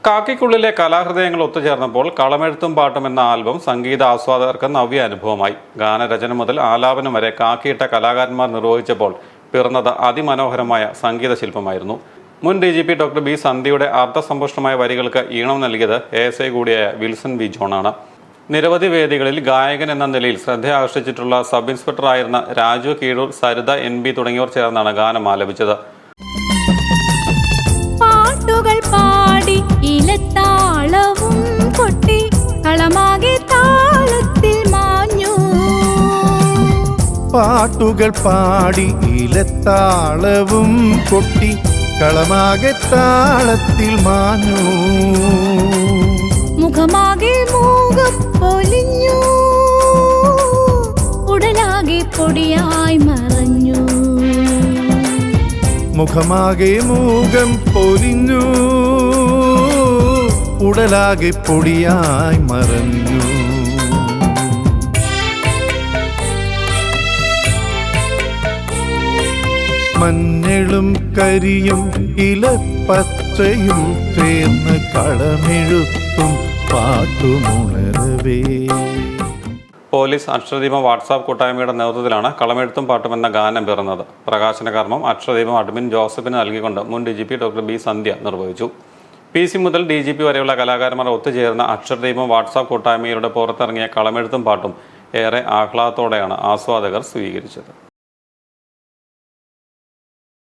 കാക്കിക്കുള്ളിലെ കലാഹൃദയങ്ങൾ ഒത്തുചേർന്നപ്പോൾ കളമെഴുത്തും പാട്ടും എന്ന ആൽബം സംഗീത ആസ്വാദകർക്ക് നവ്യ അനുഭവമായി. ഗാനരചന മുതൽ ആലാപനം വരെ കാക്കിയിട്ട കലാകാരന്മാർ നിർവഹിച്ചപ്പോൾ പിറന്നത് അതിമനോഹരമായ സംഗീത ശില്പമായിരുന്നു. മുൻ DGP ഡോക്ടർ ബി സന്ധ്യയുടെ അർത്ഥസമ്പുഷ്ടമായ വരികൾക്ക് ഈണം നൽകിയത് ASI കൂടിയായ വിൽസൺ വി ജോണാണ്. നിരവധി വേദികളിൽ ഗായകൻ എന്ന നിലയിൽ ശ്രദ്ധ ആകർഷിച്ചിട്ടുള്ള സബ് ഇൻസ്പെക്ടർ ആയിരുന്ന രാജു കീഴൂർ, സരിത NB തുടങ്ങിയവർ ചേർന്നാണ് ഗാനം ആലപിച്ചത്. പാട്ടുകൾ പാടി ഇലത്താളവും കൊട്ടി കളമാകെ താളത്തിൽ മാഞ്ഞു. മുഖമാകെ മൂകം പൊലിഞ്ഞു, ഉടലാകെ പൊടിയായി മറഞ്ഞു. മുഖമാകെ മൂകം പൊലിഞ്ഞു, ഉടലാകെ പൊടിയായി മറഞ്ഞു. മഞ്ഞളും കരിയും ഇലപ്പച്ചയും ചേർന്ന് കളമെഴുത്തും പാട്ടുമുണരവേ. പോലീസ് അക്ഷരദീപം വാട്സാപ്പ് കൂട്ടായ്മയുടെ നേതൃത്വത്തിലാണ് കളമെഴുത്തും പാട്ടും എന്ന ഗാനം പിറന്നത്. പ്രകാശന കർമ്മം അക്ഷരദീപം അഡ്മിൻ ജോസഫിന് നൽകിക്കൊണ്ട് മുൻ DGP ഡോക്ടർ ബി സന്ധ്യ നിർവഹിച്ചു. PC മുതൽ DGP വരെയുള്ള കലാകാരന്മാർ ഒത്തുചേർന്ന അക്ഷരദീപം വാട്സാപ്പ് കൂട്ടായ്മയുടെ പുറത്തിറങ്ങിയ കളമെഴുത്തും പാട്ടും ഏറെ ആഹ്ലാദത്തോടെയാണ് ആസ്വാദകർ സ്വീകരിച്ചത്.